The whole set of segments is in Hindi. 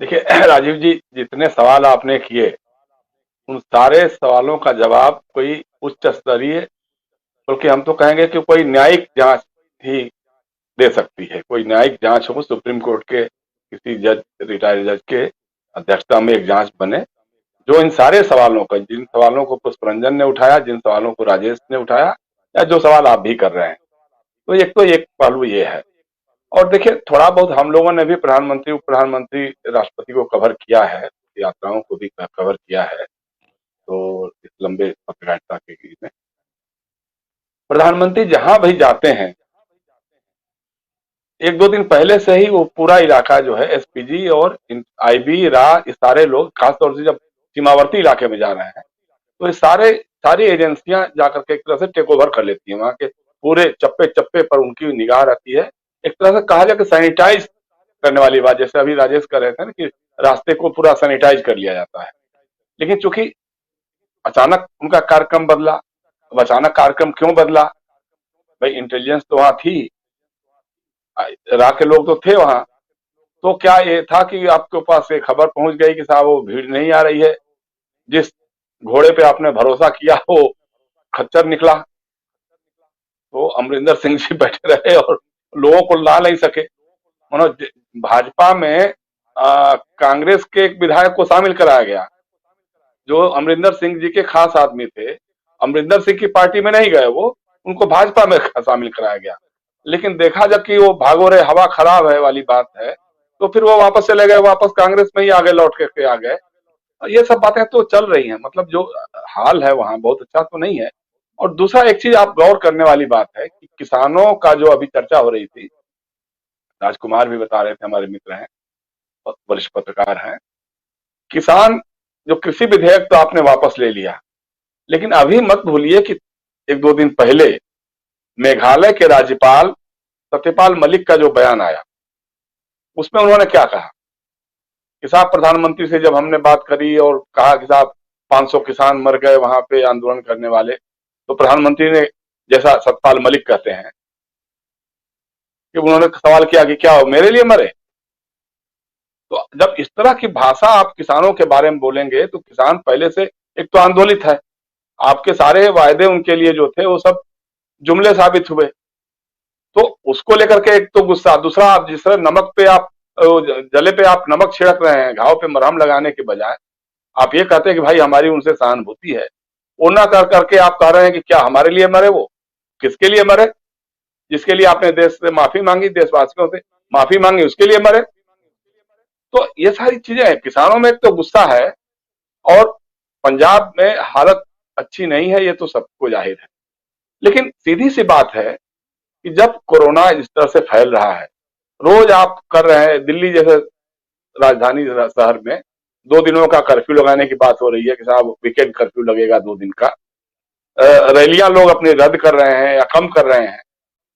देखिए राजीव जी, जितने सवाल आपने किए उन सारे सवालों का जवाब कोई उच्च स्तरीय, बल्कि हम तो कहेंगे कि कोई न्यायिक जांच ही दे सकती है। कोई न्यायिक जांच हो, सुप्रीम कोर्ट के किसी जज, रिटायर्ड जज के अध्यक्षता में एक जांच बने, जो इन सारे सवालों का, जिन सवालों को पुष्परंजन ने उठाया, जिन सवालों को राजेश ने उठाया, या जो सवाल आप भी कर रहे हैं, तो एक पहलू ये है। और देखिए, थोड़ा बहुत हम लोगों ने भी प्रधानमंत्री, उप प्रधानमंत्री, राष्ट्रपति को कवर किया है, यात्राओं को भी कवर किया है। तो इस लंबे पत्रकारिता के में प्रधानमंत्री जहां भी जाते हैं, एक दो दिन पहले से ही वो पूरा इलाका जो है, एसपीजी और आईबी, रा, ये सारे लोग, खासतौर से जब सीमावर्ती इलाके में जा रहे हैं, तो ये सारी एजेंसियां जाकर के एक तरह से टेक ओवर कर लेती हैं। वहां के पूरे चप्पे चप्पे पर उनकी निगाह रहती है। एक तरह से कहा जाए कि सैनिटाइज करने वाली बात, जैसे अभी राजेश कर रहे थे ना कि रास्ते को पूरा सैनिटाइज कर लिया जाता है। लेकिन चूंकि अचानक उनका कार्यक्रम बदला। अब अचानक कार्यक्रम क्यों बदला? भाई, इंटेलिजेंस तो वहां थी, रा के लोग तो थे वहां। तो क्या ये था कि आपके पास एक खबर पहुंच गई कि साहब वो भीड़ नहीं आ रही है, जिस घोड़े पे आपने भरोसा किया वो खच्चर निकला, तो अमरिंदर सिंह जी बैठे रहे और लोगों को ला नहीं सके। भाजपा में कांग्रेस के एक विधायक को शामिल कराया गया, जो अमरिंदर सिंह जी के खास आदमी थे। अमरिंदर सिंह की पार्टी में नहीं गए वो, उनको भाजपा में शामिल कराया गया। लेकिन देखा जब कि वो भागो रे, हवा खराब है वाली बात है, तो फिर वो वापस चले गए, वापस कांग्रेस में ही आगे लौट के आ गए। ये सब बातें तो चल रही हैं। मतलब जो हाल है वहां बहुत अच्छा तो नहीं है। और दूसरा एक चीज आप गौर करने वाली बात है कि किसानों का जो अभी चर्चा हो रही थी, राजकुमार भी बता रहे थे, हमारे मित्र हैं, वरिष्ठ पत्रकार हैं, किसान जो कृषि विधेयक तो आपने वापस ले लिया, लेकिन अभी मत भूलिए कि एक दो दिन पहले मेघालय के राज्यपाल सत्यपाल मलिक का जो बयान आया, उसमें उन्होंने क्या कहा कि साहब, प्रधानमंत्री से जब हमने बात करी और कहा कि साहब 500 किसान मर गए वहां पे आंदोलन करने वाले, तो प्रधानमंत्री ने, जैसा सत्यपाल मलिक कहते हैं, कि उन्होंने सवाल किया कि क्या वो मेरे लिए मरे? तो जब इस तरह की भाषा आप किसानों के बारे में बोलेंगे, तो किसान पहले से एक तो आंदोलित है। आपके सारे वायदे उनके लिए जो थे वो सब जुमले साबित हुए। तो उसको लेकर के एक तो गुस्सा, दूसरा आप जिस तरह नमक पे आप जले पे आप नमक छिड़क रहे हैं, घाव पे मरहम लगाने के बजाय आप ये कहते हैं कि भाई हमारी उनसे सहानुभूति है, वो ना कर करके आप कह रहे हैं कि क्या हमारे लिए मरे? वो किसके लिए मरे? जिसके लिए आपने देश से माफी मांगी, देशवासियों से माफी मांगी, उसके लिए मरे। तो ये सारी चीजें हैं। किसानों में एक तो गुस्सा है, और पंजाब में हालत अच्छी नहीं है, ये तो सबको जाहिर है। लेकिन सीधी सी बात है कि जब कोरोना इस तरह से फैल रहा है, रोज आप कर रहे हैं, दिल्ली जैसे राजधानी शहर में 2 दिनों का कर्फ्यू लगाने की बात हो रही है कि साहब वीकेंड कर्फ्यू लगेगा 2 दिन का। रैलियां लोग अपनी रद्द कर रहे हैं या कम कर रहे हैं।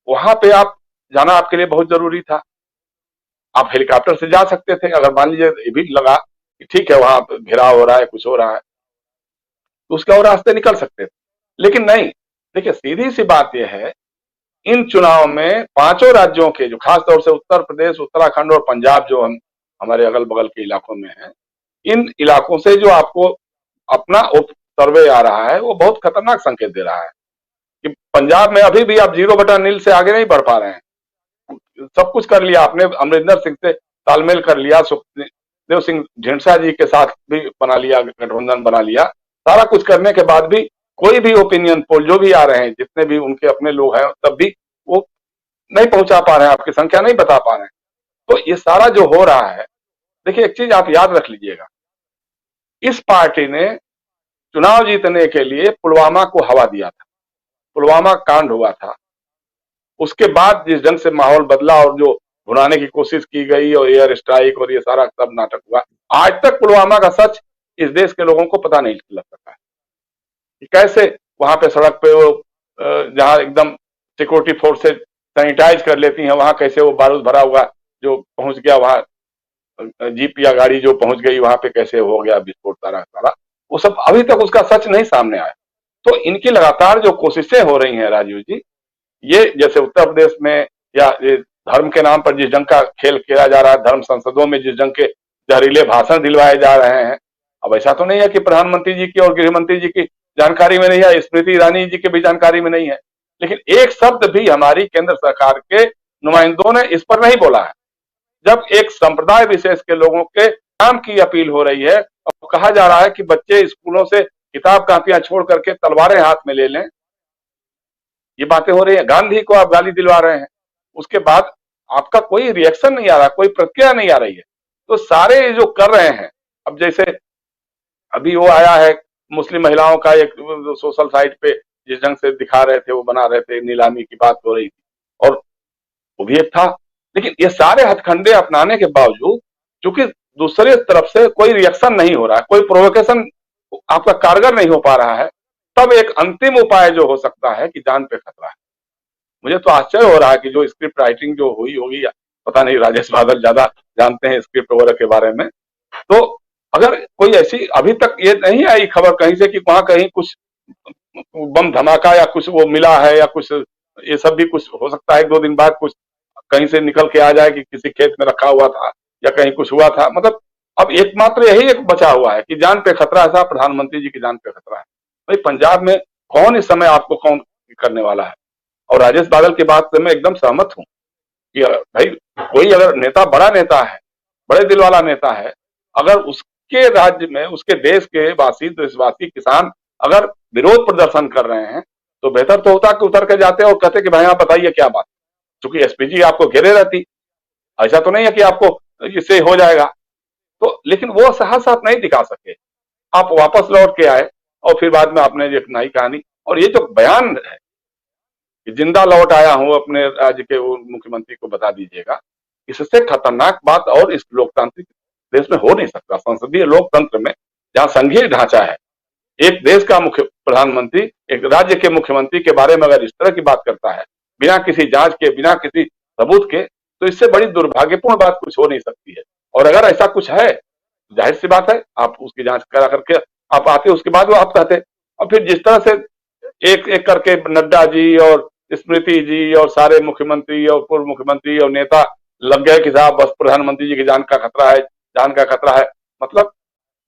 वहां पे आप जाना आपके लिए बहुत जरूरी था। आप हेलीकॉप्टर से जा सकते थे, अगर मान लीजिए ये भी लगा कि ठीक है वहां घेराव हो रहा है, कुछ हो रहा है, तो उसके और रास्ते निकल सकते थे। लेकिन नहीं। देखिए, सीधी सी बात यह है, इन चुनाव में पांचों राज्यों के, जो खास तौर से उत्तर प्रदेश, उत्तराखंड और पंजाब, जो हम हमारे अगल बगल के इलाकों में है, इन इलाकों से जो आपको अपना उप सर्वे आ रहा है, वो बहुत खतरनाक संकेत दे रहा है कि पंजाब में अभी भी आप 0/0 से आगे नहीं बढ़ पा रहे हैं। सब कुछ कर लिया आपने, अमरिंदर सिंह से तालमेल कर लिया, सुखदेव सिंह ढींडसा जी के साथ भी बना लिया, गठबंधन बना लिया। सारा कुछ करने के बाद भी कोई भी ओपिनियन पोल जो भी आ रहे हैं, जितने भी उनके अपने लोग हैं, तब भी वो नहीं पहुंचा पा रहे हैं, आपकी संख्या नहीं बता पा रहे हैं। तो ये सारा जो हो रहा है, देखिए एक चीज आप याद रख लीजिएगा, इस पार्टी ने चुनाव जीतने के लिए पुलवामा को हवा दिया था। पुलवामा कांड हुआ था, उसके बाद जिस ढंग से माहौल बदला और जो भुनाने की कोशिश की गई और एयर स्ट्राइक और ये सारा सब नाटक हुआ, आज तक पुलवामा का सच इस देश के लोगों को पता नहीं लग सका है कि कैसे वहां पे सड़क पे वो जहां एकदम सिक्योरिटी फोर्स से सैनिटाइज कर लेती हैं, वहां कैसे वो बारूद भरा हुआ जो पहुंच गया, वहां जीप या गाड़ी जो पहुंच गई वहां पे कैसे हो गया विस्फोट, सारा सारा वो सब अभी तक उसका सच नहीं सामने आया। तो इनकी लगातार जो कोशिशें हो रही हैं राजीव जी, ये जैसे उत्तर प्रदेश में, या ये धर्म के नाम पर जिस ढंग का खेल खेला जा रहा है, धर्म संसदों में जिस ढंग के जहरीले भाषण दिलवाए जा रहे हैं। अब ऐसा तो नहीं है कि प्रधानमंत्री जी की और गृह मंत्री जी की जानकारी में नहीं है, स्मृति ईरानी जी की भी जानकारी में नहीं है, लेकिन एक शब्द भी हमारी केंद्र सरकार के नुमाइंदों ने इस पर नहीं बोला है। जब एक संप्रदाय विशेष के लोगों के नाम की अपील हो रही है और कहा जा रहा है कि बच्चे स्कूलों से किताब कापियां छोड़ करके तलवारें हाथ में ले लें, ये बातें हो रही है, गांधी को आप गाली दिलवा रहे हैं, उसके बाद आपका कोई रिएक्शन नहीं आ रहा, कोई प्रतिक्रिया नहीं आ रही है। तो सारे जो कर रहे हैं, अब जैसे अभी वो आया है मुस्लिम महिलाओं का एक सोशल साइट पे जिस ढंग से दिखा रहे थे, वो बना रहे थे, नीलामी की बात हो रही थी और वो भी एक था, लेकिन ये सारे हथकंडे अपनाने के बावजूद चूंकि दूसरे तरफ से कोई रिएक्शन नहीं हो रहा है, कोई प्रोवोकेशन आपका कारगर नहीं हो पा रहा है, तब एक अंतिम उपाय जो हो सकता है कि जान पे खतरा है। मुझे तो आश्चर्य हो रहा है कि जो स्क्रिप्ट राइटिंग जो हुई होगी, पता नहीं, राजेश बादल ज्यादा जानते हैं स्क्रिप्ट वगैरह के बारे में, तो अगर कोई ऐसी अभी तक ये नहीं आई खबर कहीं से कि वहां कहीं कुछ बम धमाका या कुछ वो मिला है या कुछ, ये सब भी कुछ हो सकता है 1-2 दिन बाद कुछ कहीं से निकल के आ जाए कि किसी खेत में रखा हुआ था या कहीं कुछ हुआ था। मतलब अब एकमात्र यही एक बचा हुआ है कि जान पे खतरा है, साहब प्रधानमंत्री जी की जान पे खतरा है। भाई पंजाब में कौन इस समय आपको कौन करने वाला है? और राजेश बादल की बात से मैं एकदम सहमत हूं कि भाई कोई अगर नेता बड़ा नेता है, बड़े दिल वाला नेता है, अगर उसके राज्य में उसके देश के वासी देशवासी किसान अगर विरोध प्रदर्शन कर रहे हैं तो बेहतर तो होता कि उतर के जाते और कहते कि भाई आप बताइए क्या बात। चूंकि एसपीजी आपको घेरे रहती, ऐसा तो नहीं है कि आपको इससे हो जाएगा, तो लेकिन वो साहस आप नहीं दिखा सके, आप वापस लौट के आए और फिर बाद में आपने एक नई कहानी। और ये जो बयान है कि जिंदा लौट आया हूं अपने राज्य के मुख्यमंत्री को बता दीजिएगा, इससे खतरनाक बात और इस लोकतांत्रिक देश में हो नहीं सकता। संसदीय लोकतंत्र में जहां संघीय ढांचा है, एक देश का मुख्य प्रधानमंत्री एक राज्य के मुख्यमंत्री के बारे में अगर इस तरह की बात करता है बिना किसी जांच के, बिना किसी सबूत के, तो इससे बड़ी दुर्भाग्यपूर्ण बात कुछ हो नहीं सकती है। और अगर ऐसा कुछ है, जाहिर सी बात है आप उसकी जांच करा करके आप आते, उसके बाद वो आप कहते। और फिर जिस तरह से एक एक करके नड्डा जी और स्मृति जी और सारे मुख्यमंत्री और पूर्व मुख्यमंत्री और नेता लग गए कि साहब बस प्रधानमंत्री जी की जान का खतरा है, जान का खतरा है। मतलब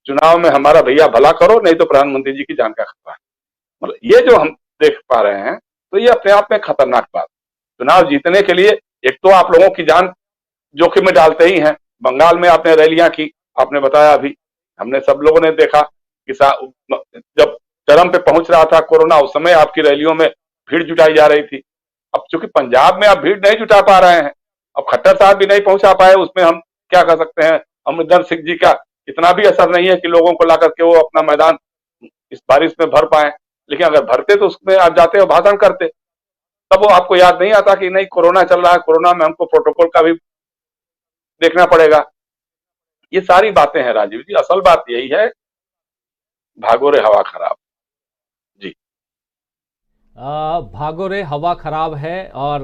चुनाव में हमारा भैया भला करो, नहीं तो प्रधानमंत्री जी की जान का खतरा है। मतलब ये जो हम देख पा रहे हैं, तो ये अपने आप में खतरनाक बात। चुनाव जीतने के लिए एक तो आप लोगों की जान जोखिम में डालते ही हैं। बंगाल में आपने रैलियां की, आपने बताया, अभी हमने सब लोगों ने देखा कि जब चरम पे पहुंच रहा था कोरोना, उस समय आपकी रैलियों में भीड़ जुटाई जा रही थी। अब चूंकि पंजाब में आप भीड़ नहीं जुटा पा रहे हैं, अब खट्टर साहब भी नहीं पहुंचा पाए, उसमें हम क्या कर सकते हैं। अमरिंदर सिंह जी का इतना भी असर नहीं है कि लोगों को ला करके वो अपना मैदान इस बारिश में भर पाए, लेकिन अगर भरते तो उसमें आप जाते और भाषण करते, तब वो आपको याद नहीं आता कि नहीं कोरोना चल रहा है, कोरोना में हमको प्रोटोकॉल का भी देखना पड़ेगा। ये सारी बातें हैं राजीव जी, असल बात यही है, भागो रे हवा खराब। जी भागो रे हवा खराब है। और